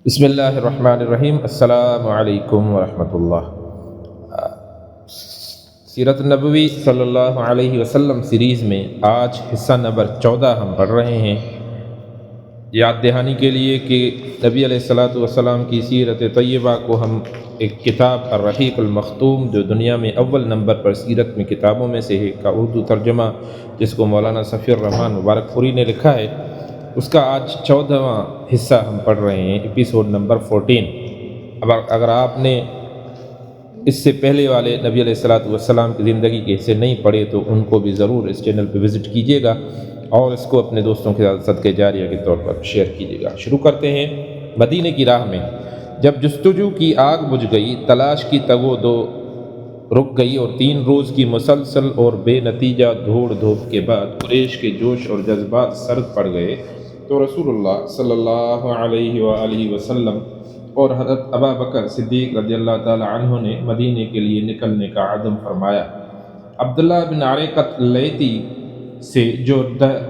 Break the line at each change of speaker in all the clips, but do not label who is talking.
بسم اللہ الرحمن الرحیم۔ السلام علیکم ورحمۃ اللہ۔ سیرت النبوی صلی اللہ علیہ وسلم سیریز میں آج حصہ نمبر 14 ہم پڑھ رہے ہیں، یاد دہانی کے لیے کہ نبی علیہ الصلاۃ والسلام کی سیرت طیبہ کو ہم ایک کتاب الرحیق المختوم، جو دنیا میں اول نمبر پر سیرت میں کتابوں میں سے ہے، کا اردو ترجمہ جس کو مولانا صفی الرحمن مبارک پوری نے لکھا ہے، اس کا آج 14واں حصہ ہم پڑھ رہے ہیں، ایپیسوڈ نمبر 14۔ اب اگر آپ نے اس سے پہلے والے نبی علیہ الصلاۃ والسلام کی زندگی کے حصے نہیں پڑھے تو ان کو بھی ضرور اس چینل پہ وزٹ کیجیے گا اور اس کو اپنے دوستوں کے ساتھ صدقہ جاریہ کے طور پر شیئر کیجیے گا۔ شروع کرتے ہیں۔ مدینے کی راہ میں جب جستجو کی آگ بجھ گئی، تلاش کی تگ و دو رک گئی اور 3 روز کی مسلسل اور بے نتیجہ دوڑ دھوپ کے بعد قریش کے جوش اور جذبات سرد پڑ گئے تو رسول اللہ صلی اللہ علیہ وآلہ وسلم اور حضرت ابا بکر صدیق رضی اللہ تعالی عنہ نے مدینے کے لیے نکلنے کا عزم فرمایا۔ عبداللہ بن عریقۃ لیثی سے، جو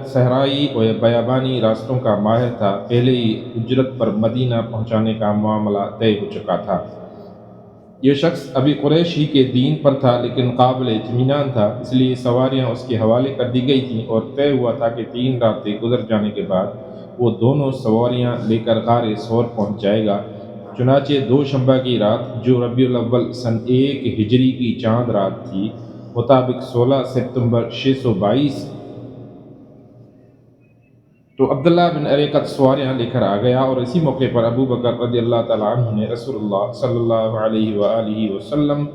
صحرائی و بیابانی راستوں کا ماہر تھا، پہلے ہی اجرت پر مدینہ پہنچانے کا معاملہ طے ہو چکا تھا۔ یہ شخص ابھی قریش ہی کے دین پر تھا لیکن قابل اطمینان تھا، اس لیے سواریاں اس کے حوالے کر دی گئی تھیں اور طے ہوا تھا کہ 3 راتیں گزر جانے کے بعد وہ دونوں سواریاں لے کر غار ثور پہنچ جائے گا۔ چنانچہ دوشنبہ کی رات، جو ربیع الاول سن 1 ہجری کی چاند رات تھی، مطابق 16 ستمبر 622، تو عبداللہ بن عریقۃ سواریاں لے کر آ گیا اور اسی موقع پر ابو بکر رضی اللہ تعالیٰ عنہ نے رسول اللہ صلی اللہ علیہ وآلہ وسلم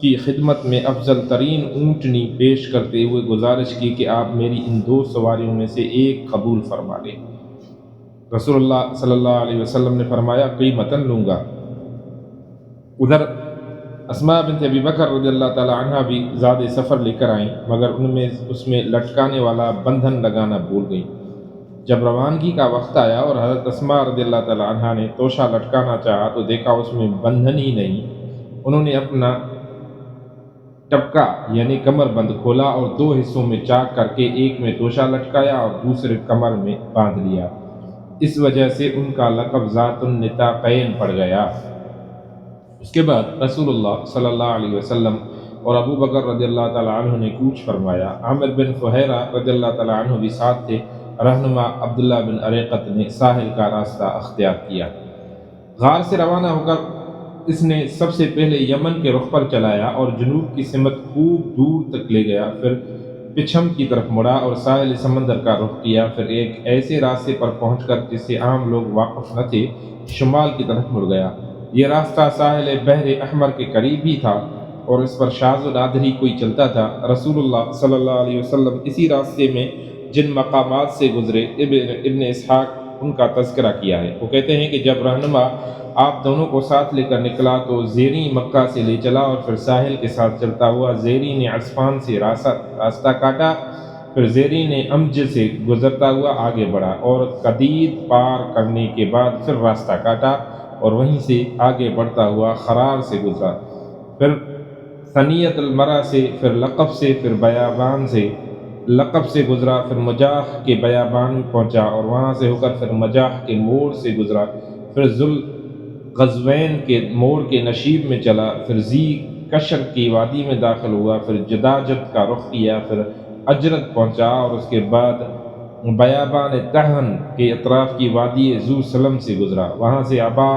کی خدمت میں افضل ترین اونٹنی پیش کرتے ہوئے گزارش کی کہ آپ میری ان 2 سواریوں میں سے ایک قبول فرما لیں۔ رسول اللہ صلی اللہ علیہ وسلم نے فرمایا، قیمتاً لوں گا۔ ادھر اسماء بنت ابی بکر رضی اللہ تعالیٰ عنہ بھی زاد سفر لے کر آئیں، مگر اس میں لٹکانے والا بندھن لگانا بھول گئیں۔ جب روانگی کا وقت آیا اور حضرت اسماء رضی اللہ تعالیٰ عنہ نے توشہ لٹکانا چاہا تو دیکھا اس میں بندھن ہی نہیں۔ انہوں نے اپنا ٹبکا یعنی کمر بند کھولا اور 2 حصوں میں چاک کر کے ایک میں توشہ لٹکایا اور دوسرے کمر میں باندھ لیا۔ اس وجہ سے ان کا لقب ذات النطاقین پڑ گیا۔ اس کے بعد رسول اللہ صلی اللہ علیہ وسلم اور ابو بکر رضی اللہ تعالیٰ عنہ نے کوچ فرمایا۔ عامر بن فہیرہ رضی اللہ تعالیٰ عنہ بھی ساتھ تھے۔ رہنما عبداللہ بن عریقۃ نے ساحل کا راستہ اختیار کیا۔ غار سے روانہ ہو کر اس نے سب سے پہلے یمن کے رخ پر چلایا اور جنوب کی سمت خوب دور تک لے گیا، پھر پچھم کی طرف مڑا اور ساحل سمندر کا رخ کیا، پھر ایک ایسے راستے پر پہنچ کر جس سے عام لوگ واقف نہ تھے، شمال کی طرف مڑ گیا۔ یہ راستہ ساحل بحر احمر کے قریب ہی تھا اور اس پر شاذ و نادر ہی کوئی چلتا تھا۔ رسول اللہ صلی اللہ علیہ وسلم اسی راستے میں جن مقامات سے گزرے، ابن اسحاق ان کا تذکرہ کیا ہے۔ وہ کہتے ہیں کہ جب رہنما آپ دونوں کو ساتھ لے کر نکلا تو زیری مکہ سے لے چلا اور پھر ساحل کے ساتھ چلتا ہوا زیری نے عصفان سے راستہ کاٹا، پھر زیری نے امج سے گزرتا ہوا آگے بڑھا اور قدید پار کرنے کے بعد پھر راستہ کاٹا اور وہیں سے آگے بڑھتا ہوا خرار سے گزرا، پھر ثنیت المرا سے، پھر لقب سے، پھر بیابان سے لقب سے گزرا، پھر مجاح کے بیابان میں پہنچا اور وہاں سے ہو کر پھر مجاح کے موڑ سے گزرا، پھر ذوالغذوین کے موڑ کے نشیب میں چلا، پھر ذی کشر کی وادی میں داخل ہوا، پھر جداجت کا رخ کیا، پھر اجرت پہنچا اور اس کے بعد بیابان تہن کے اطراف کی وادی ذو سلم سے گزرا، وہاں سے ابا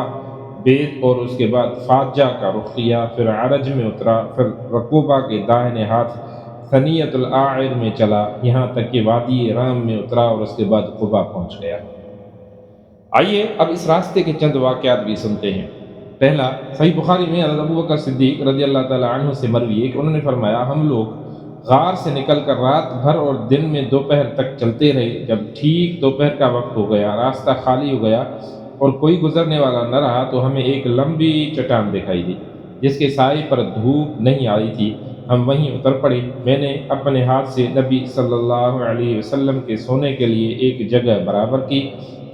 بیت اور اس کے بعد فاجہ کا رخ کیا، پھر عرج میں اترا، پھر رقوبہ کے داہنے ہاتھ ثنیت الاعر میں چلا، یہاں تک کہ وادی رام میں اترا اور اس کے بعد قبا پہنچ گیا۔ آئیے اب اس راستے کے چند واقعات بھی سنتے ہیں۔ پہلا، صحیح بخاری میں حضرت ابو بکر صدیق رضی اللہ تعالیٰ عنہ سے مروی ہے کہ انہوں نے فرمایا، ہم لوگ غار سے نکل کر رات بھر اور دن میں دوپہر تک چلتے رہے۔ جب ٹھیک دوپہر کا وقت ہو گیا، راستہ خالی ہو گیا اور کوئی گزرنے والا نہ رہا تو ہمیں ایک لمبی چٹان دکھائی دی جس کے سائے پر دھوپ نہیں آئی تھی۔ ہم وہیں اتر پڑے۔ میں نے اپنے ہاتھ سے نبی صلی اللہ علیہ وسلم کے سونے کے لیے ایک جگہ برابر کی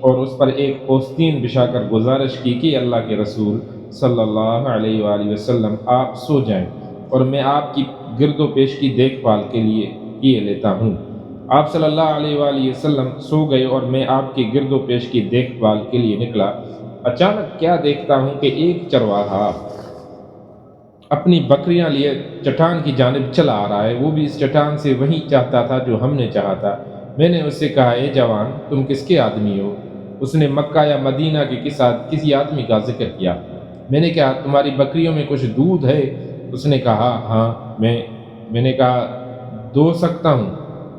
اور اس پر ایک پوستین بچھا کر گزارش کی کہ اللہ کے رسول صلی اللہ علیہ وآلہ وسلم آپ سو جائیں اور میں آپ کی گرد و پیش کی دیکھ بھال کے لیے کیے لیتا ہوں۔ آپ صلی اللہ علیہ وآلہ وسلم سو گئے اور میں آپ کی گرد و پیش کی دیکھ بھال کے لیے نکلا۔ اچانک کیا دیکھتا ہوں کہ ایک چرواہا اپنی بکریاں لیے چٹان کی جانب چلا آ رہا ہے، وہ بھی اس چٹان سے وہی چاہتا تھا جو ہم نے چاہا تھا۔ میں نے اس سے کہا، اے جوان، تم کس کے آدمی ہو؟ اس نے مکہ یا مدینہ کے کسی آدمی کا ذکر کیا۔ میں نے کہا، تمہاری بکریوں میں کچھ دودھ ہے؟ اس نے کہا، ہاں۔ میں نے کہا، دو سکتا ہوں؟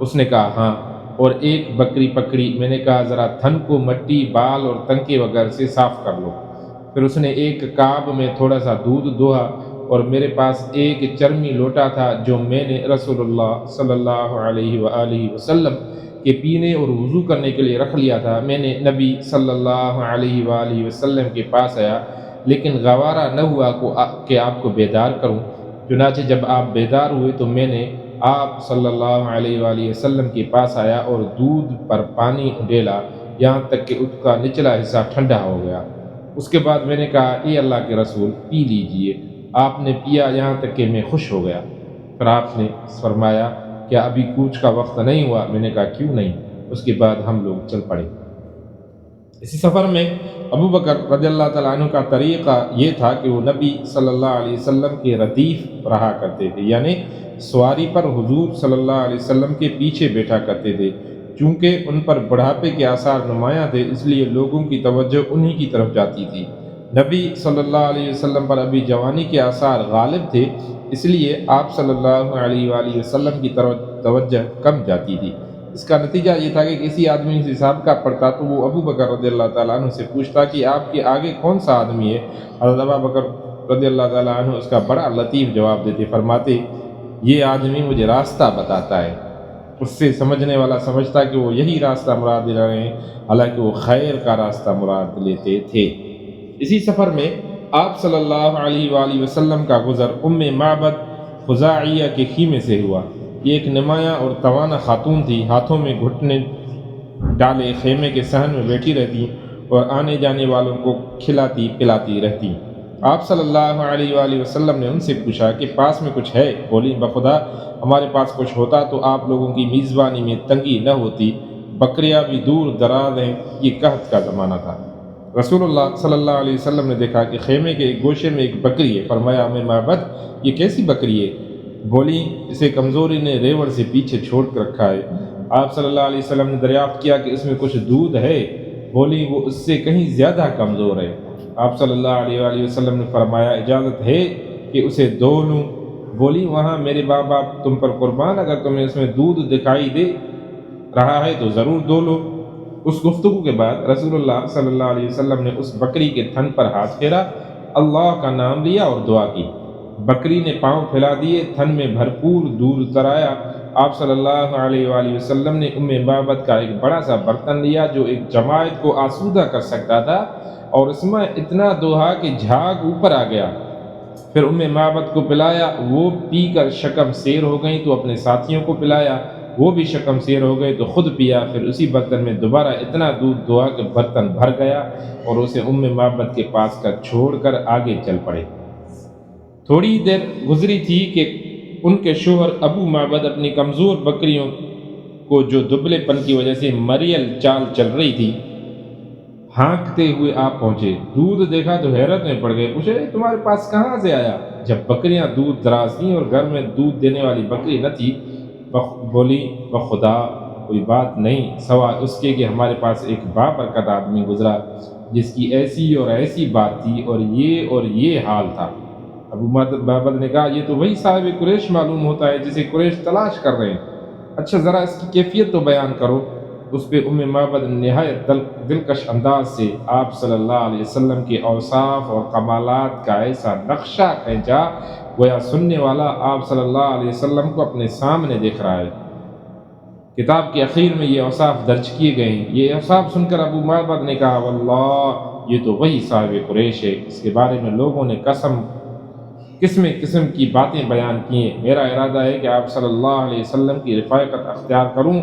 اس نے کہا، ہاں۔ اور ایک بکری پکڑی۔ میں نے کہا، ذرا تھن کو مٹی، بال اور تنکے وغیرہ سے صاف کر لو۔ پھر اس نے ایک کعب میں تھوڑا سا دودھ دوہا، اور میرے پاس ایک چرمی لوٹا تھا جو میں نے رسول اللہ صلی اللہ علیہ وآلہ وسلم کے پینے اور وضو کرنے کے لیے رکھ لیا تھا۔ میں نے نبی صلی اللہ علیہ وآلہ وسلم کے پاس آیا، لیکن گوارا نہ ہوا کہ آپ کو بیدار کروں۔ چنانچہ جب آپ بیدار ہوئے تو میں نے آپ صلی اللہ علیہ وآلہ وسلم کے پاس آیا اور دودھ پر پانی ڈیلا یہاں تک کہ اس کا نچلا حصہ ٹھنڈا ہو گیا۔ اس کے بعد میں نے کہا، اے اللہ کے رسول، پی لیجئے۔ آپ نے پیا یہاں تک کہ میں خوش ہو گیا۔ پھر آپ نے فرمایا، کیا ابھی کوچ کا وقت نہیں ہوا؟ میں نے کہا، کیوں نہیں؟ اس کے بعد ہم لوگ چل پڑے۔ اسی سفر میں ابو بکر رضی اللہ تعالیٰ عنہ کا طریقہ یہ تھا کہ وہ نبی صلی اللہ علیہ وسلم کے ردیف رہا کرتے تھے، یعنی سواری پر حضور صلی اللہ علیہ وسلم کے پیچھے بیٹھا کرتے تھے۔ چونکہ ان پر بڑھاپے کے آثار نمایاں تھے، اس لیے لوگوں کی توجہ انہی کی طرف جاتی تھی۔ نبی صلی اللہ علیہ وسلم پر ابھی جوانی کے آثار غالب تھے، اس لیے آپ صلی اللہ علیہ وآلہ وسلم کی طرف توجہ کم جاتی تھی۔ اس کا نتیجہ یہ تھا کہ کسی آدمی سے سابقہ پڑتا تو وہ ابو بکر رضی اللہ تعالیٰ عنہ سے پوچھتا کہ آپ کے آگے کون سا آدمی ہے؟ حضرت ابو بکر رضی اللہ تعالیٰ عنہ اس کا بڑا لطیف جواب دیتے، فرماتے، یہ آدمی مجھے راستہ بتاتا ہے۔ اس سے سمجھنے والا سمجھتا کہ وہ یہی راستہ مراد لے رہے ہیں، حالانکہ وہ خیر کا راستہ مراد لیتے تھے۔ اسی سفر میں آپ صلی اللہ علیہ وآلہ وسلم کا گزر معبد خزاعیہ کے خیمے سے ہوا۔ یہ ایک نمایاں اور توانا خاتون تھی، ہاتھوں میں گھٹنے ڈالے خیمے کے صحن میں بیٹھی رہتی اور آنے جانے والوں کو کھلاتی پلاتی رہتی۔ آپ صلی اللہ علیہ وآلہ وسلم نے ان سے پوچھا کہ پاس میں کچھ ہے؟ بولی، بخدا ہمارے پاس کچھ ہوتا تو آپ لوگوں کی میزبانی میں تنگی نہ ہوتی، بکریاں بھی دور دراز ہیں، یہ قحط کا زمانہ تھا۔ رسول اللہ صلی اللہ علیہ وسلم نے دیکھا کہ خیمے کے ایک گوشے میں ایک بکری ہے۔ فرمایا، معبد، یہ کیسی بکری ہے؟ بولی، اسے کمزوری نے ریوڑ سے پیچھے چھوڑ کر رکھا ہے۔ آپ صلی اللہ علیہ وسلم نے دریافت کیا کہ اس میں کچھ دودھ ہے؟ بولی، وہ اس سے کہیں زیادہ کمزور ہے۔ آپ صلی اللہ علیہ وآلہ وسلم نے فرمایا، اجازت ہے کہ اسے دو لوں؟ بولی، وہاں میرے ماں باپ تم پر قربان، اگر تمہیں اس میں دودھ دکھائی دے رہا ہے تو ضرور دو لو۔ اس گفتگو کے بعد رسول اللہ صلی اللہ علیہ وسلم نے اس بکری کے تھن پر ہاتھ پھیرا، اللہ کا نام لیا اور دعا کی۔ بکری نے پاؤں پھیلا دیے، تھن میں بھرپور دودھ اترایا۔ آپ صلی اللہ علیہ وآلہ وسلم نے معبد کا ایک بڑا سا برتن لیا جو ایک جماعت کو آسودہ کر سکتا تھا، اور اس میں اتنا دوہا کہ جھاگ اوپر آ گیا۔ پھر معبد کو پلایا، وہ پی کر شکم سیر ہو گئیں تو اپنے ساتھیوں کو پلایا، وہ بھی شکم سیر ہو گئے تو خود پیا۔ پھر اسی برتن میں دوبارہ اتنا دودھ دوہا کہ برتن بھر گیا، اور اسے معبد کے پاس کر چھوڑ کر آگے چل پڑے۔ تھوڑی دیر گزری تھی کہ ان کے شوہر ابو معبد اپنی کمزور بکریوں کو جو دبلے پن کی وجہ سے مریل چال چل رہی تھی ہانکتے ہوئے آپ پہنچے۔ دودھ دیکھا تو حیرت میں پڑ گئے، پوچھے، تمہارے پاس کہاں سے آیا؟ جب بکریاں دودھ دراز تھیں اور گھر میں دودھ دینے والی بکری نہ تھی، بولی، بخدا کوئی بات نہیں سوائے اس کے کہ ہمارے پاس ایک بابرکت آدمی گزرا جس کی ایسی اور ایسی بات تھی اور یہ حال تھا۔ ابو معبد نے کہا، یہ تو وہی صاحب قریش معلوم ہوتا ہے جسے قریش تلاش کر رہے ہیں۔ اچھا، ذرا اس کی کیفیت تو بیان کرو۔ اس پہ معبد نے نہایت دلکش انداز سے آپ صلی اللہ علیہ وسلم کے اوصاف اور کمالات کا ایسا نقشہ کھینچا گویا سننے والا آپ صلی اللہ علیہ وسلم کو اپنے سامنے دیکھ رہا ہے۔ کتاب کے اخیر میں یہ اوصاف درج کیے گئے ہیں۔ یہ اوصاف سن کر ابو معبد نے کہا، واللہ یہ تو وہی صاحب قریش ہے۔ اس کے بارے میں لوگوں نے قسم کی باتیں بیان کی ہیں۔ میرا ارادہ ہے کہ آپ صلی اللہ علیہ وسلم کی رفاقت اختیار کروں،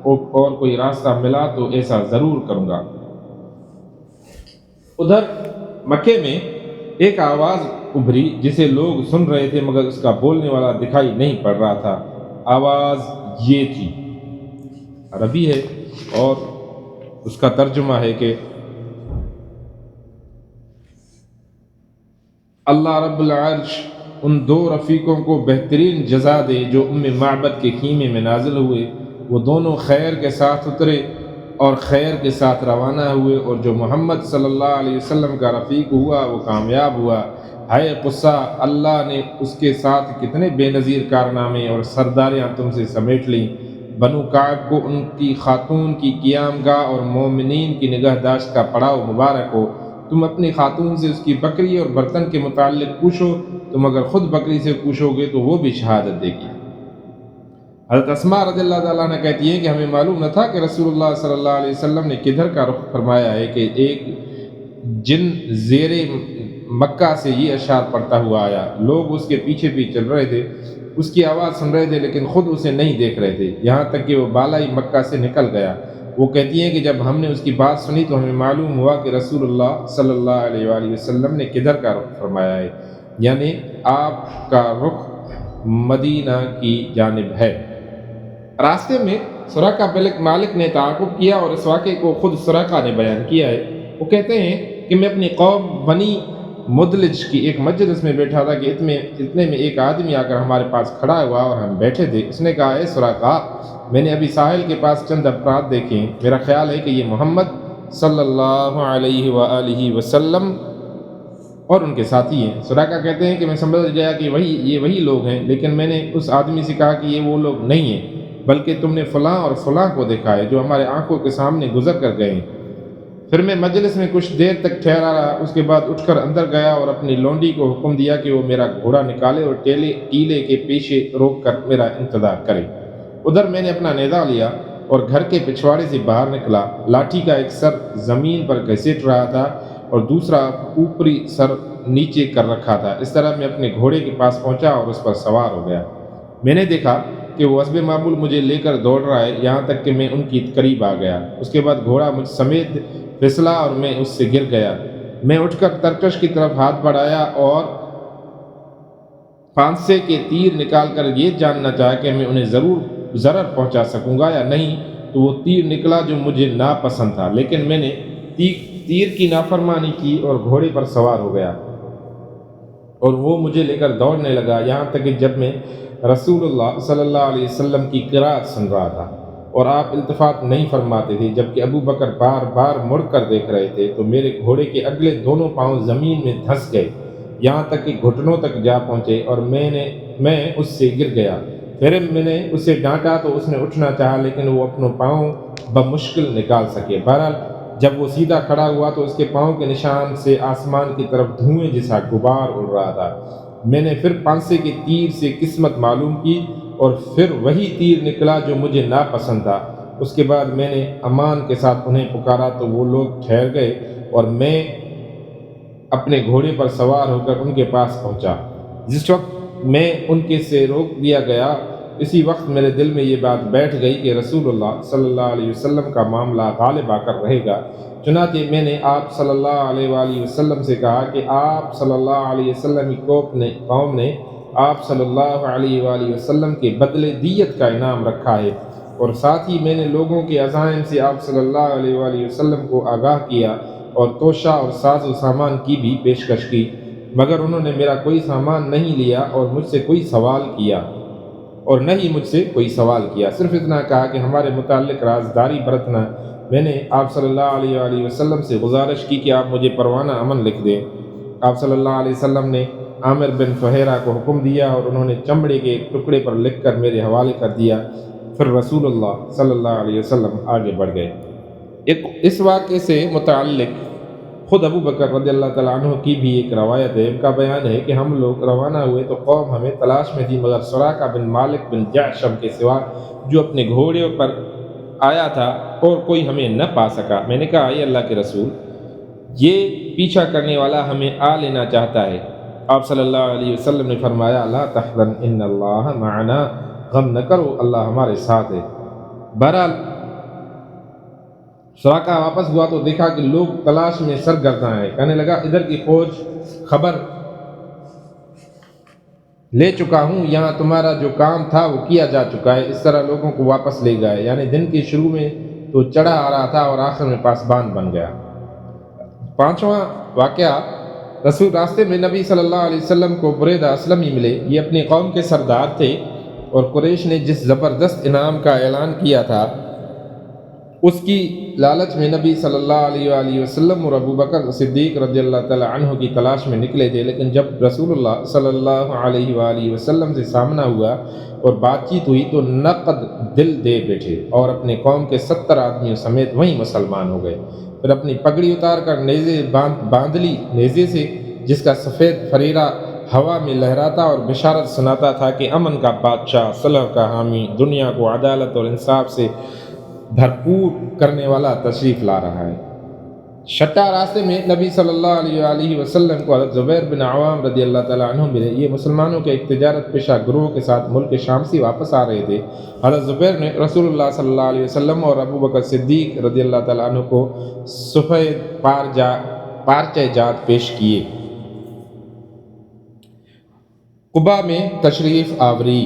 اور کوئی راستہ ملا تو ایسا ضرور کروں گا۔ ادھر مکے میں ایک آواز ابھری جسے لوگ سن رہے تھے مگر اس کا بولنے والا دکھائی نہیں پڑ رہا تھا۔ آواز یہ تھی، عربی ہے اور اس کا ترجمہ ہے کہ اللہ رب العرش ان دو رفیقوں کو بہترین جزا دے جو معبد کے خیمے میں نازل ہوئے، وہ دونوں خیر کے ساتھ اترے اور خیر کے ساتھ روانہ ہوئے، اور جو محمد صلی اللہ علیہ وسلم کا رفیق ہوا وہ کامیاب ہوا۔ ہائے قصہ، اللہ نے اس کے ساتھ کتنے بے نظیر کارنامے اور سرداریاں تم سے سمیٹ لیں۔ بنو کعب کو ان کی خاتون کی قیام گاہ اور مومنین کی نگہداشت کا پڑاؤ مبارک ہو۔ تم اپنی خاتون سے اس کی بکری اور برتن کے متعلق پوچھو، تم اگر خود بکری سے پوچھو گے تو وہ بھی شہادت دے گی۔ حضرت اسماء رضی اللہ تعالیٰ عنہ کہتی ہیں کہ ہمیں معلوم نہ تھا کہ رسول اللہ صلی اللہ علیہ وسلم نے کدھر کا رخ فرمایا ہے کہ ایک جن زیر مکہ سے یہ اشعار پڑھتا ہوا آیا۔ لوگ اس کے پیچھے بھی چل رہے تھے، اس کی آواز سن رہے تھے لیکن خود اسے نہیں دیکھ رہے تھے، یہاں تک کہ وہ بالائی مکہ سے نکل گیا۔ وہ کہتی ہیں کہ جب ہم نے اس کی بات سنی تو ہمیں معلوم ہوا کہ رسول اللہ صلی اللہ علیہ وآلہ وسلم نے کدھر کا رخ فرمایا ہے، یعنی آپ کا رخ مدینہ کی جانب ہے۔ راستے میں سراقہ بن مالک نے تعاقب کیا اور اس واقعے کو خود سراقہ نے بیان کیا ہے۔ وہ کہتے ہیں کہ میں اپنی قوم بنی مدلج کی ایک مجلس میں بیٹھا تھا کہ اتنے میں ایک آدمی آ کر ہمارے پاس کھڑا ہوا اور ہم بیٹھے تھے۔ اس نے کہا، اے سراقہ، میں نے ابھی ساحل کے پاس چند افراد دیکھے، میرا خیال ہے کہ یہ محمد صلی اللہ علیہ وآلہ وسلم اور ان کے ساتھی ہیں۔ سراقہ کہتے ہیں کہ میں سمجھ گیا کہ یہ وہی لوگ ہیں، لیکن میں نے اس آدمی سے کہا کہ یہ وہ لوگ نہیں ہیں، بلکہ تم نے فلاں اور فلاں کو دیکھا ہے جو ہمارے آنکھوں کے سامنے گزر کر گئے ہیں۔ پھر میں مجلس میں کچھ دیر تک ٹھہرا رہا، اس کے بعد اٹھ کر اندر گیا اور اپنی لونڈی کو حکم دیا کہ وہ میرا گھوڑا نکالے اور ٹیلے کے پیچھے روک کر میرا انتظار کرے۔ ادھر میں نے اپنا نیزہ لیا اور گھر کے پچھواڑے سے باہر نکلا۔ لاٹھی کا ایک سر زمین پر گھسیٹ رہا تھا اور دوسرا اوپری سر نیچے کر رکھا تھا۔ اس طرح میں اپنے گھوڑے کے پاس پہنچا اور اس پر سوار ہو گیا۔ میں نے دیکھا کہ وہ حسب معمول مجھے لے کر دوڑ رہا ہے، یہاں تک کہ میں ان کی قریب آ گیا۔ اس کے بعد گھوڑا مجھ سمیت پھسلا اور میں اس سے گر گیا۔ میں اٹھ کر ترکش کی طرف ہاتھ بڑھایا اور پھانسے کے تیر نکال کر یہ جاننا چاہا کہ میں انہیں ضرر پہنچا سکوں گا یا نہیں، تو وہ تیر نکلا جو مجھے ناپسند تھا، لیکن میں نے تیر کی نافرمانی کی اور گھوڑے پر سوار ہو گیا اور وہ مجھے لے کر دوڑنے لگا، یہاں تک کہ جب میں رسول اللہ صلی اللہ علیہ وسلم کی قرات سن رہا تھا اور آپ التفات نہیں فرماتے تھے، جبکہ ابو بکر بار بار مڑ کر دیکھ رہے تھے، تو میرے گھوڑے کے اگلے دونوں پاؤں زمین میں دھنس گئے، یہاں تک کہ گھٹنوں تک جا پہنچے اور میں اس سے گر گیا۔ پھر میں نے اسے ڈانٹا تو اس نے اٹھنا چاہا، لیکن وہ اپنے پاؤں بمشکل نکال سکے۔ بہرحال جب وہ سیدھا کھڑا ہوا تو اس کے پاؤں کے نشان سے آسمان کی طرف دھوئیں جیسا غبار اڑ رہا تھا۔ میں نے پھر پھانسے کے تیر سے قسمت معلوم کی اور پھر وہی تیر نکلا جو مجھے ناپسند تھا۔ اس کے بعد میں نے امان کے ساتھ انہیں پکارا تو وہ لوگ ٹھہر گئے اور میں اپنے گھوڑے پر سوار ہو کر ان کے پاس پہنچا۔ جس وقت میں ان کے سے روک دیا گیا، اسی وقت میرے دل میں یہ بات بیٹھ گئی کہ رسول اللہ صلی اللہ علیہ وسلم کا معاملہ غالب آ کر رہے گا۔ چنانچہ میں نے آپ صلی اللہ علیہ وآلہ وسلم سے کہا کہ آپ صلی اللہ علیہ وسلم کی قوم نے آپ صلی اللہ علیہ وآلہ وسلم کے بدلے دیت کا انعام رکھا ہے، اور ساتھ ہی میں نے لوگوں کے عزائم سے آپ صلی اللہ علیہ وآلہ وسلم کو آگاہ کیا اور توشہ اور ساز و سامان کی بھی پیشکش کی، مگر انہوں نے میرا کوئی سامان نہیں لیا اور مجھ سے کوئی سوال کیا اور نہ ہی مجھ سے کوئی سوال کیا، صرف اتنا کہا کہ ہمارے متعلق رازداری برتنا۔ میں نے آپ صلی اللہ علیہ وآلہ وسلم سے گزارش کی کہ آپ مجھے پروانہ امن لکھ دیں۔ آپ صلی اللہ علیہ وسلم نے عامر بن فہیرہ کو حکم دیا اور انہوں نے چمڑے کے ایک ٹکڑے پر لکھ کر میرے حوالے کر دیا۔ پھر رسول اللہ صلی اللہ علیہ وسلم آگے بڑھ گئے۔ اس واقعے سے متعلق خود ابو بکر رضی اللہ تعالیٰ عنہ کی بھی ایک روایت ہے۔ ان کا بیان ہے کہ ہم لوگ روانہ ہوئے تو قوم ہمیں تلاش میں تھی، مگر سراقہ بن مالک بن جعشم کے سوا جو اپنے گھوڑے پر آیا تھا اور کوئی ہمیں نہ پا سکا۔ میں نے کہا، اے اللہ کے رسول، یہ پیچھا کرنے والا ہمیں آ لینا چاہتا ہے۔ آپ صلی اللہ علیہ وسلم نے فرمایا، لا تحزن ان اللہ معنا، غم نہ کرو، اللہ ہمارے ساتھ ہے۔ بہرحال سراقہ واپس ہوا تو دیکھا کہ لوگ تلاش میں سرگرداں ہیں۔ کہنے لگا، ادھر کی فوج خبر لے چکا ہوں، یہاں تمہارا جو کام تھا وہ کیا جا چکا ہے۔ اس طرح لوگوں کو واپس لے گئے، یعنی دن کے شروع میں تو چڑھا آ رہا تھا اور آخر میں پاسبان بن گیا۔ پانچواں واقعہ راستے میں نبی صلی اللہ علیہ وسلم کو بریدہ اسلمی ملے۔ یہ اپنی قوم کے سردار تھے اور قریش نے جس زبردست انعام کا اعلان کیا تھا اس کی لالچ میں نبی صلی اللہ علیہ وآلہ وسلم اور ابو بکر صدیق رضی اللہ تعالی عنہ کی تلاش میں نکلے تھے، لیکن جب رسول اللہ صلی اللہ علیہ وآلہ وسلم سے سامنا ہوا اور بات چیت ہوئی تو نقد دل دے بیٹھے اور اپنے قوم کے 70 آدمیوں سمیت وہیں مسلمان ہو گئے۔ پھر اپنی پگڑی اتار کر نیزے باندھ لی، نیزے سے جس کا سفید فریرہ ہوا میں لہراتا اور بشارت سناتا تھا کہ امن کا بادشاہ، صلح کا حامی، دنیا کو عدالت اور انصاف سے بھرپور کرنے والا تشریف لا رہا ہے۔ چھٹا راستے میں نبی صلی اللہ علیہ وآلہ وسلم کو حضرت زبیر بن عوام رضی اللہ تعالیٰ عنہ ملے۔ یہ مسلمانوں کے ایک تجارت پیشہ گروہ کے ساتھ ملک شام سے واپس آ رہے تھے۔ حضرت زبیر نے رسول اللہ صلی اللہ علیہ وسلم اور ابو بکر صدیق رضی اللہ تعالیٰ عنہ کو سفید پارچہ جات پیش کیے۔ قباء میں تشریف آوری۔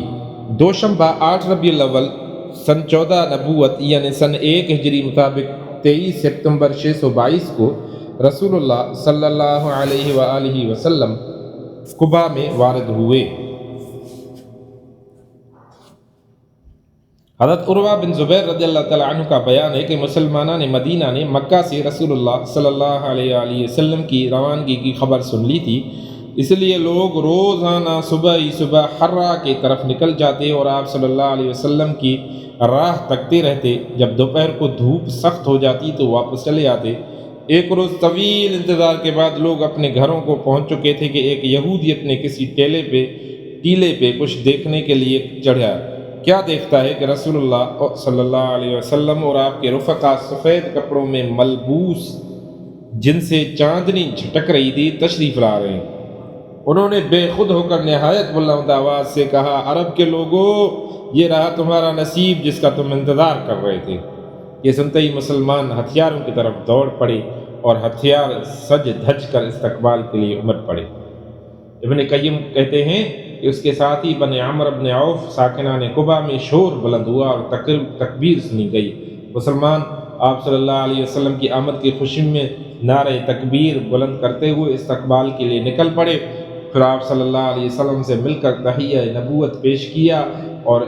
دوشنبہ 8 ربیع الاول سن 14 نبوت یعنی سن 1 ہجری مطابق 23 سپتمبر 622 کو رسول اللہ صلی اللہ علیہ وآلہ وسلم قباء میں وارد ہوئے۔ حضرت عروہ بن زبیر رضی اللہ تعالیٰ عنہ کا بیان ہے کہ مسلمانان مدینہ نے مکہ سے رسول اللہ صلی اللہ علیہ وآلہ وسلم کی روانگی کی خبر سن لی تھی، اس لیے لوگ روزانہ صبح حرہ کی طرف نکل جاتے اور آپ صلی اللہ علیہ وسلم کی راہ تکتے رہتے۔ جب دوپہر کو دھوپ سخت ہو جاتی تو واپس چلے آتے۔ ایک روز طویل انتظار کے بعد لوگ اپنے گھروں کو پہنچ چکے تھے کہ ایک یہودی اپنے کسی ٹیلے پہ کچھ دیکھنے کے لیے چڑھا۔ کیا دیکھتا ہے کہ رسول اللہ صلی اللہ علیہ وسلم اور آپ کے رفقا سفید کپڑوں میں ملبوس جن سے چاندنی جھٹک رہی تھی تشریف لا رہے ہیں۔ انہوں نے بے خود ہو کر نہایت بلند آواز سے کہا، عرب کے لوگوں، یہ رہا تمہارا نصیب جس کا تم انتظار کر رہے تھے۔ یہ سنتے ہی مسلمان ہتھیاروں کی طرف دوڑ پڑے اور ہتھیار سج دھج کر استقبال کے لیے امٹ پڑے۔ ابن قیم کہتے ہیں کہ اس کے ساتھ ہی بن عمرو بن عوف ساکنان قباء میں شور بلند ہوا اور تکبیر سنی گئی۔ مسلمان آپ صلی اللہ علیہ وسلم کی آمد کی خوشی میں نعرہ تکبیر بلند کرتے ہوئے استقبال کے لیے نکل پڑے۔ پھر آپ صلی اللہ علیہ وسلم سے مل کر تحیہ نبوت پیش کیا اور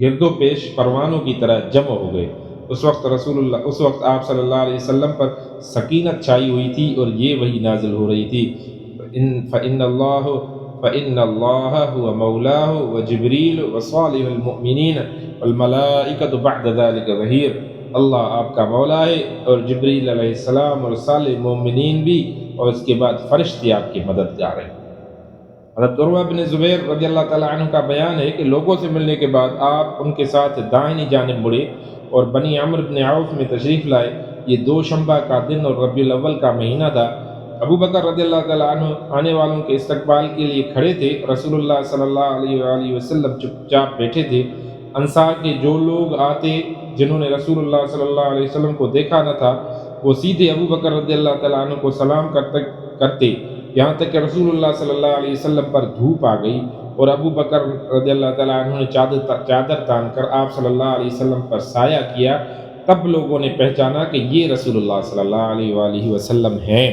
گرد و پیش پروانوں کی طرح جمع ہو گئے۔ اس وقت آپ صلی اللہ علیہ وسلم پر سکینت چھائی ہوئی تھی اور یہ وحی نازل ہو رہی تھی، فَإِنَّ اللَّهَ هُوَ مَوْلَاهُ وَجِبْرِيلُ وَصَالِحُ الْمُؤْمِنِينَ وَالْمَلَائِكَةُ بَعْدَ ذَلِكَ ظَهِيرٌ۔ اللہ آپ کا مولا ہے اور جبریل علیہ السلام اور صالح مومنین بھی، اور اس کے بعد فرشتے آپ کی مددگار ہیں۔ حضرت عروہ بن زبیر رضی اللہ تعالیٰ عنہ کا بیان ہے کہ لوگوں سے ملنے کے بعد آپ ان کے ساتھ دائنی جانب مڑے اور بنی عمرو بن عوف میں تشریف لائے۔ یہ دوشنبہ کا دن اور ربیع الاول کا مہینہ تھا۔ ابو بکر رضی اللہ تعالیٰ عنہ آنے والوں کے استقبال کے لیے کھڑے تھے۔ رسول اللہ صلی اللہ علیہ وآلہ وسلم چپ چاپ بیٹھے تھے۔ انصار کے جو لوگ آتے جنہوں نے رسول اللہ صلی اللہ علیہ وسلم کو دیکھا نہ تھا وہ سیدھے ابو بکر رضی اللہ تعالیٰ عنہ کو سلام کرتے، یہاں تک کہ رسول اللہ صلی اللہ علیہ وسلم پر دھوپ آ گئی اور ابو بکر رضی اللہ تعالیٰ عنہ نے چادر تان کر آپ صلی اللہ علیہ وسلم پر سایہ کیا۔ تب لوگوں نے پہچانا کہ یہ رسول اللہ صلی اللہ علیہ وآلہ وسلم ہیں۔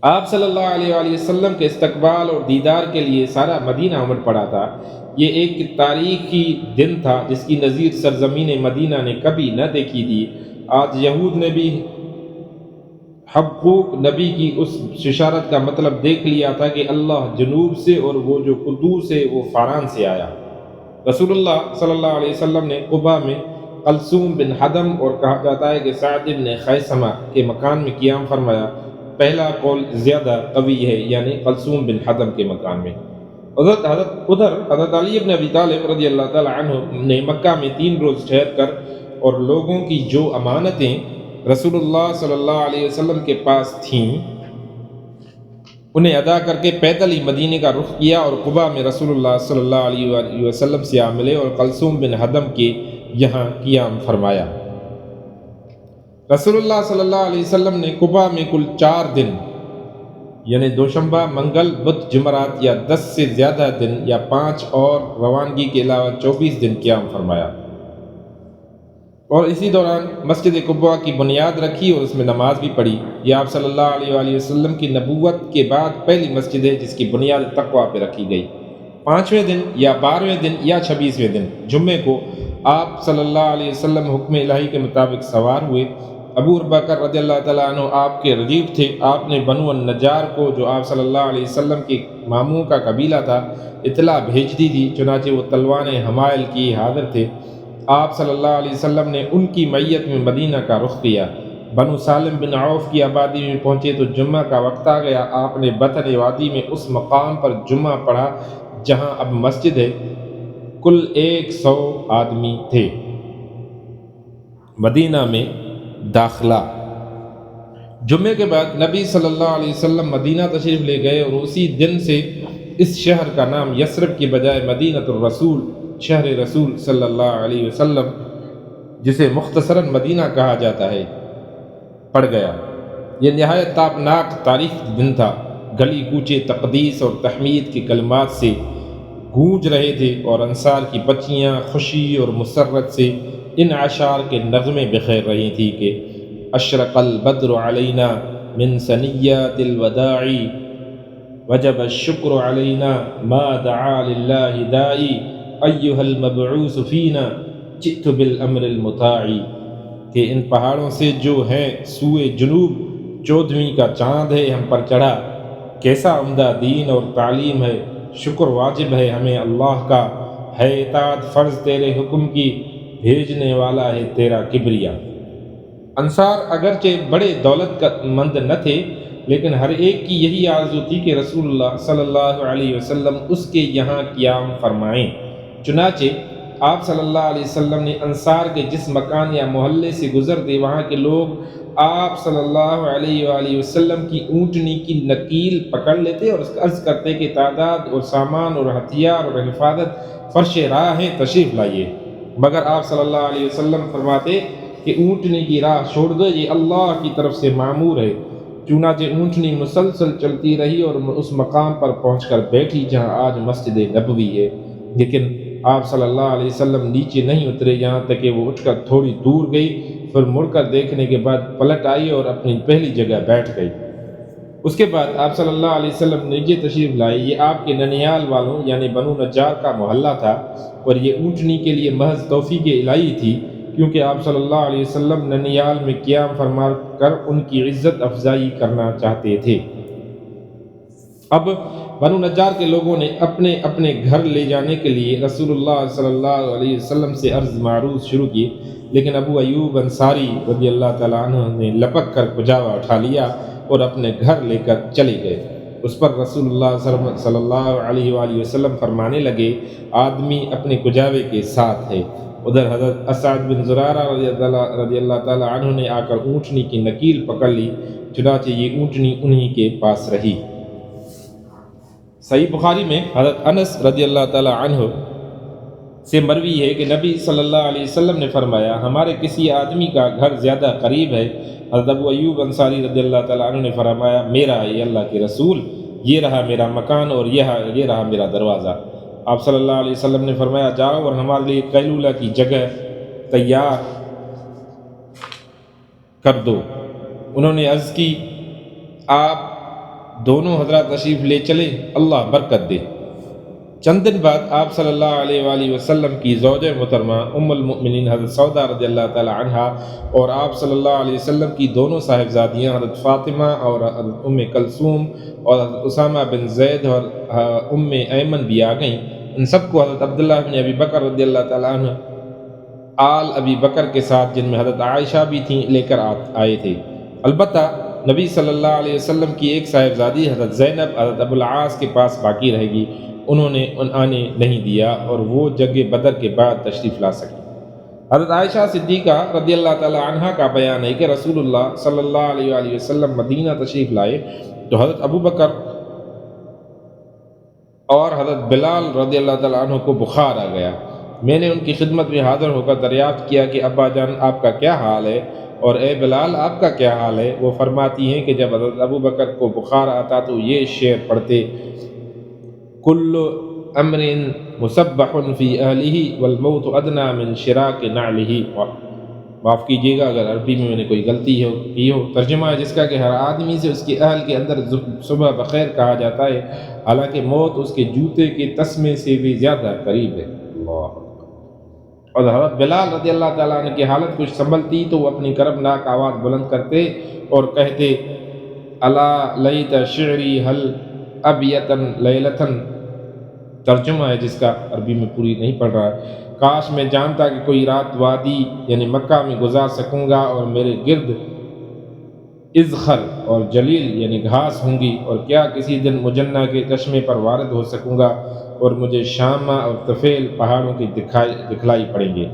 آپ صلی اللہ علیہ وآلہ وسلم کے استقبال اور دیدار کے لیے سارا مدینہ امٹ پڑا تھا۔ یہ ایک تاریخی دن تھا جس کی نظیر سرزمین مدینہ نے کبھی نہ دیکھی تھی۔ آج یہود نے بھی حقوق نبی کی اس ششارت کا مطلب دیکھ لیا تھا کہ اللہ جنوب سے اور وہ جو قدوس ہے وہ فاران سے آیا۔ رسول اللہ صلی اللہ علیہ وسلم نے قباء میں قلثوم بن حدم اور کہا جاتا ہے کہ سعد بن خیثمہ کے مکان میں قیام فرمایا۔ پہلا قول زیادہ قوی ہے، یعنی قلثوم بن حدم کے مکان میں۔ حضرت علی بن ابی طالب رضی اللہ تعالی عنہ نے مکہ میں 3 روز ٹھہر کر اور لوگوں کی جو امانتیں رسول اللہ صلی اللہ علیہ وسلم کے پاس تھیں انہیں ادا کر کے پیدل ہی مدینے کا رخ کیا اور قباء میں رسول اللہ صلی اللہ علیہ وسلم سے ملے اور قلثوم بن حدم کے یہاں قیام فرمایا۔ رسول اللہ صلی اللہ علیہ وسلم نے قباء میں کل 4 دن یعنی دوشنبہ، منگل، بدھ، جمعرات یا 10 سے زیادہ دن یا 5 اور روانگی کے علاوہ 24 دن قیام فرمایا۔ اور اسی دوران مسجد قباء کی بنیاد رکھی اور اس میں نماز بھی پڑھی۔ یہ آپ صلی اللہ علیہ وآلہ وسلم کی نبوت کے بعد پہلی مسجد ہے جس کی بنیاد تقویٰ پہ رکھی گئی۔ 5ویں دن یا 12ویں دن یا 26ویں دن جمعے کو آپ صلی اللہ علیہ وسلم حکم الہی کے مطابق سوار ہوئے۔ ابو بکر رضی اللہ تعالیٰ عنہ آپ کے رقیب تھے۔ آپ نے بنو النجار کو، جو آپ صلی اللہ علیہ وسلم کے ماموں کا قبیلہ تھا، اطلاع بھیج دی تھی، چنانچہ وہ تلوان حمائل کی حاضر تھے۔ آپ صلی اللہ علیہ وسلم نے ان کی معیت میں مدینہ کا رخ کیا۔ بنو سالم بن عوف کی آبادی میں پہنچے تو جمعہ کا وقت آ گیا۔ آپ نے بطن وادی میں اس مقام پر جمعہ پڑھا جہاں اب مسجد ہے۔ کل 100 آدمی تھے۔ مدینہ میں داخلہ۔ جمعے کے بعد نبی صلی اللہ علیہ وسلم مدینہ تشریف لے گئے اور اسی دن سے اس شہر کا نام یثرب کی بجائے مدینۃ الرسول، شہر رسول صلی اللہ علیہ وسلم، جسے مختصراً مدینہ کہا جاتا ہے، پڑ گیا۔ یہ نہایت تابناک تاریخی دن تھا۔ گلی کوچے تقدیس اور تحمید کے کلمات سے گونج رہے تھے اور انصار کی بچیاں خوشی اور مسرت سے ان اشعار کے نغمے بخیر رہی تھی کہ اشرق البدر علینا من ثنیات الوداع وجب الشکر علینا ما دعا للہ داعی ایہا المبعوث فینا جئت بالامر المطاع، کہ ان پہاڑوں سے جو ہیں سوئے جنوب 14ویں کا چاند ہے ہم پر چڑھا، کیسا عمدہ دین اور تعلیم ہے، شکر واجب ہے ہمیں اللہ کا، ہے اطاعت فرض تیرے حکم کی، بھیجنے والا ہے تیرا کبریا۔ انصار اگرچہ بڑے دولت مند نہ تھے، لیکن ہر ایک کی یہی آرزو تھی کہ رسول اللہ صلی اللہ علیہ وسلم اس کے یہاں قیام فرمائیں۔ چنانچہ آپ صلی اللہ علیہ وسلم نے انصار کے جس مکان یا محلے سے گزرتے وہاں کے لوگ آپ صلی اللہ علیہ وآلہ وسلم کی اونٹنی کی نکیل پکڑ لیتے اور اس کا عرض کرتے کہ تعداد اور سامان اور ہتھیار اور حفاظت فرش راہ ہے، تشریف لائیے، مگر آپ صلی اللہ علیہ وسلم فرماتے کہ اونٹنی کی راہ چھوڑ دو، یہ اللہ کی طرف سے معمور ہے۔ چنانچہ اونٹنی مسلسل چلتی رہی اور اس مقام پر پہنچ کر بیٹھی جہاں آج مسجد نبوی ہے، لیکن آپ صلی اللہ علیہ وسلم نیچے نہیں اترے یہاں تک کہ وہ اٹھ کر تھوڑی دور گئی، پھر مڑ کر دیکھنے کے بعد پلٹ آئی اور اپنی پہلی جگہ بیٹھ گئی۔ اس کے بعد آپ صلی اللہ علیہ وسلم نیچے تشریف لائے۔ یہ آپ کے ننیال والوں یعنی بنو نجار کا محلہ تھا اور یہ اونٹنی کے لیے محض توفیق الہی تھی، کیونکہ آپ صلی اللہ علیہ وسلم ننیال میں قیام فرما کر ان کی عزت افزائی کرنا چاہتے تھے۔ اب بنو نجار کے لوگوں نے اپنے اپنے گھر لے جانے کے لیے رسول اللہ صلی اللہ علیہ وسلم سے عرض معروض شروع کی، لیکن ابو ایوب انصاری رضی اللہ تعالیٰ عنہ نے لپک کر کجاوا اٹھا لیا اور اپنے گھر لے کر چلے گئے۔ اس پر رسول اللہ صلی اللہ علیہ وآلہ وسلم فرمانے لگے، آدمی اپنے کجاوے کے ساتھ ہے۔ ادھر حضرت اسعد بن زرارہ رضی اللہ تعالیٰ عنہ نے آ کر اونٹنی کی نکیل پکڑ لی، چنانچہ یہ اونٹنی انہی کے پاس رہی۔ صحیح بخاری میں حضرت انس رضی اللہ تعالیٰ عنہ سے مروی ہے کہ نبی صلی اللہ علیہ وسلم نے فرمایا، ہمارے کسی آدمی کا گھر زیادہ قریب ہے۔ حضرت ابو ایوب انصاری رضی اللہ تعالیٰ عنہ نے فرمایا، میرا اے اللہ کے رسول، یہ رہا میرا مکان اور یہ رہا میرا دروازہ۔ آپ صلی اللہ علیہ وسلم نے فرمایا، جاؤ اور ہمارے لیے قیلولہ کی جگہ تیار کر دو۔ انہوں نے عرض کی، آپ دونوں حضرات تشریف لے چلے، اللہ برکت دے۔ چند دن بعد آپ صلی اللہ علیہ وآلہ وسلم کی زوجہ محترمہ ام المؤمنین حضرت سودا رضی اللہ تعالی عنہا اور آپ صلی اللہ علیہ وسلم کی دونوں صاحبزادیاں حضرت فاطمہ اور حضرت ام کلثوم اور حضرت اسامہ بن زید اور ام ایمن بھی آ گئیں۔ ان سب کو حضرت عبداللہ بن ابی بکر رضی اللہ تعالی عنہ آل ابی بکر کے ساتھ، جن میں حضرت عائشہ بھی تھیں، لے کر آئے تھے۔ البتہ نبی صلی اللہ علیہ وسلم کی ایک صاحبزادی حضرت زینب حضرت ابو العاص کے پاس باقی رہے گی، انہوں نے آنے نہیں دیا اور وہ جنگ بدر کے بعد تشریف لا سکی۔ حضرت عائشہ صدیقہ رضی اللہ تعالی عنہا کا بیان ہے کہ رسول اللہ صلی اللہ علیہ وآلہ وسلم مدینہ تشریف لائے تو حضرت ابو بکر اور حضرت بلال رضی اللہ تعالی عنہ کو بخار آ گیا۔ میں نے ان کی خدمت میں حاضر ہو کر دریافت کیا کہ ابا جان آپ کا کیا حال ہے اور اے بلال آپ کا کیا حال ہے؟ وہ فرماتی ہیں کہ جب حضرت ابو بکر کو بخار آتا تو یہ شعر پڑھتے، کل امر مسبح فی اہلہ والموت ادنی من شراک نعلہ، معاف کیجیے گا اگر عربی میں نے کوئی غلطی کی ہو۔ ترجمہ ہے جس کا کہ ہر آدمی سے اس کے اہل کے اندر صبح بخیر کہا جاتا ہے، حالانکہ موت اس کے جوتے کے تسمے سے بھی زیادہ قریب ہے۔ اللہ اکبر۔ اور حضرت بلال رضی اللہ تعالیٰ عنہ کی حالت کچھ سنبھلتی تو وہ اپنی کربناک آواز بلند کرتے اور کہتے، الا لیت شعری حل ابیتن لیلتن۔ ترجمہ ہے جس کا عربی میں پوری نہیں پڑھ رہا ہے، کاش میں جانتا کہ کوئی رات وادی یعنی مکہ میں گزار سکوں گا اور میرے گرد اذخر اور جلیل یعنی گھاس ہوں گی، اور کیا کسی دن مجنہ کے چشمے پر وارد ہو سکوں گا اور مجھے شامہ اور طفیل پہاڑوں کی دکھلائی پڑیں گے۔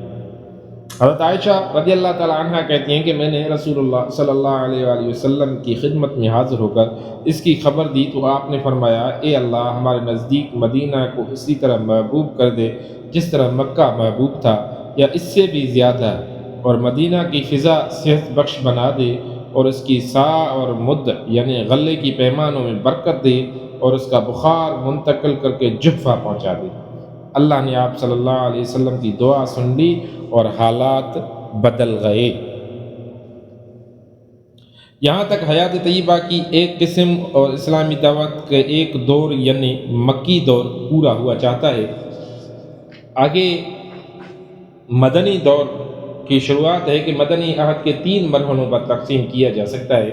حضرت عائشہ رضی اللہ تعالیٰ عنہ کہتی ہیں کہ میں نے رسول اللہ صلی اللہ علیہ وآلہ وسلم کی خدمت میں حاضر ہو کر اس کی خبر دی تو آپ نے فرمایا، اے اللہ ہمارے نزدیک مدینہ کو اسی طرح محبوب کر دے جس طرح مکہ محبوب تھا یا اس سے بھی زیادہ، اور مدینہ کی فضا صحت بخش بنا دے اور اس کی سا اور مد یعنی غلے کی پیمانوں میں برکت دے اور اس کا بخار منتقل کر کے جحفہ پہنچا دے۔ اللہ نے آپ صلی اللہ علیہ وسلم کی دعا سن لی اور حالات بدل گئے۔ یہاں تک حیات طیبہ کی ایک قسم اور اسلامی دعوت کے ایک دور یعنی مکی دور پورا ہوا چاہتا ہے۔ آگے مدنی دور کی شروعات ہے کہ مدنی عہد کے 3 مرحلوں پر تقسیم کیا جا سکتا ہے۔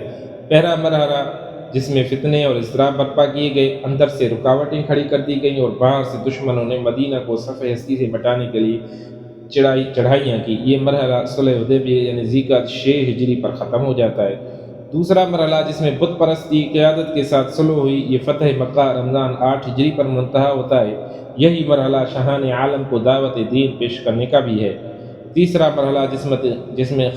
پہلا مرحلہ جس میں فتنے اور اضطراب برپا کیے گئے، اندر سے رکاوٹیں کھڑی کر دی گئیں اور باہر سے دشمنوں نے مدینہ کو صف ہستی سے مٹانے کے لیے چڑھائیاں کی۔ یہ مرحلہ صلح حدیبیہ یعنی ذی-قعدہ 6 ہجری پر ختم ہو جاتا ہے۔ دوسرا مرحلہ جس میں بت پرستی قیادت کے ساتھ صلح ہوئی، یہ فتح مکہ رمضان 8 ہجری پر منتہی ہوتا ہے۔ یہی مرحلہ شاہان عالم کو دعوت دین پیش کرنے کا بھی ہے۔ تیسرا مرحلہ جس میں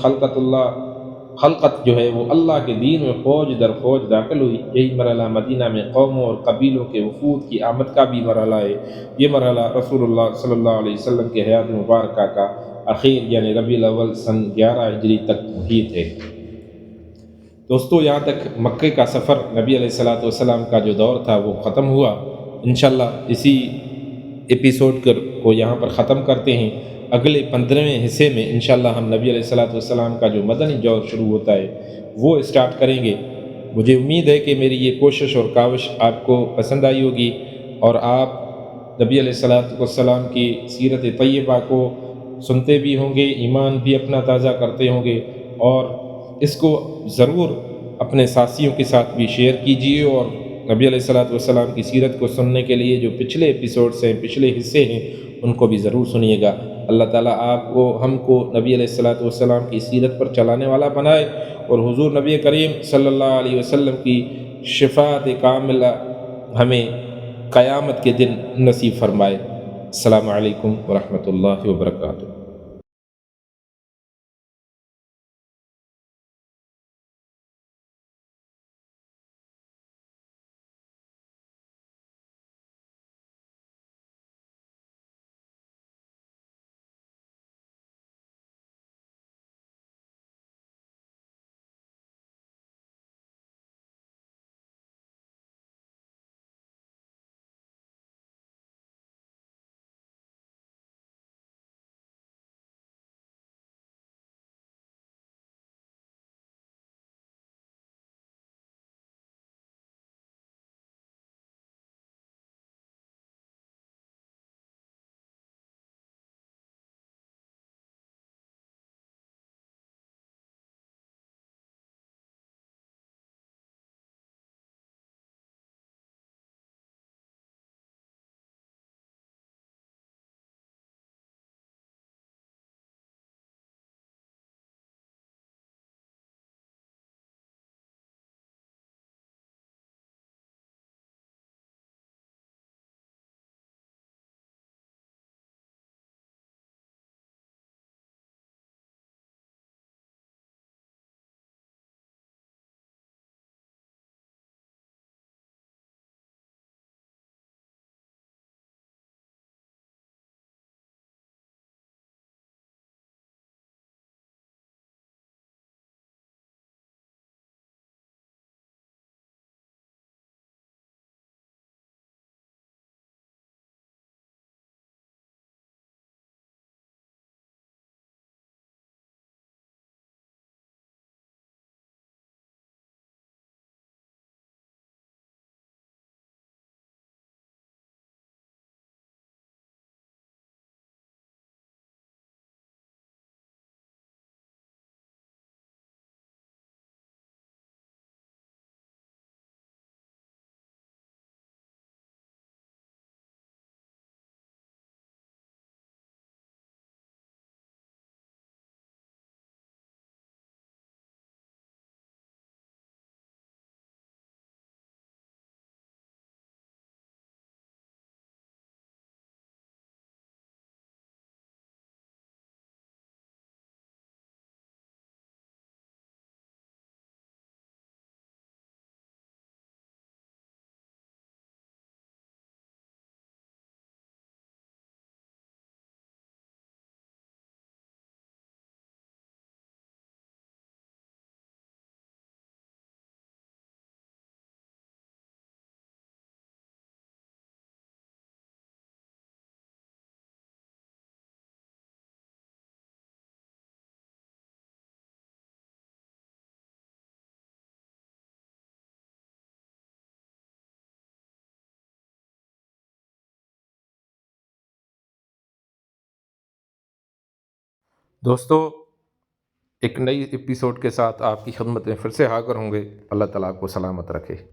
خلقت جو ہے وہ اللہ کے دین میں فوج در فوج داخل ہوئی، یہی مرحلہ مدینہ میں قوموں اور قبیلوں کے وفود کی آمد کا بھی مرحلہ ہے۔ یہ مرحلہ رسول اللہ صلی اللہ علیہ وسلم کے حیات مبارکہ کا اخیر یعنی ربیع الاول سن 11 ہجری تک محیط ہے۔ دوستو، یہاں تک مکے کا سفر نبی علیہ الصلوۃ والسلام کا جو دور تھا وہ ختم ہوا۔ انشاءاللہ اسی ایپیسوڈ کو یہاں پر ختم کرتے ہیں۔ اگلے 15ویں حصے میں انشاءاللہ ہم نبی علیہ الصلوۃ والسلام کا جو مدنی دور شروع ہوتا ہے وہ اسٹارٹ کریں گے۔ مجھے امید ہے کہ میری یہ کوشش اور کاوش آپ کو پسند آئی ہوگی اور آپ نبی علیہ الصلوۃ والسلام کی سیرت طیبہ کو سنتے بھی ہوں گے، ایمان بھی اپنا تازہ کرتے ہوں گے، اور اس کو ضرور اپنے ساتھیوں کے ساتھ بھی شیئر کیجیے، اور نبی علیہ الصلوۃ والسلام کی سیرت کو سننے کے لیے جو پچھلے ایپیسوڈس ہیں، پچھلے حصے ہیں، ان کو بھی ضرور سنیے گا۔ اللہ تعالیٰ آپ کو ہم کو نبی علیہ الصلوۃ والسلام کی سیرت پر چلانے والا بنائے اور حضور نبی کریم صلی اللہ علیہ وسلم کی شفاعت کاملہ ہمیں قیامت کے دن نصیب فرمائے۔ السلام علیکم ورحمۃ اللہ وبرکاتہ۔ دوستو، ایک نئی ایپیسوڈ کے ساتھ آپ کی خدمت میں پھر سے حاضر ہوں گے۔ اللہ تعالیٰ آپ کو سلامت رکھے۔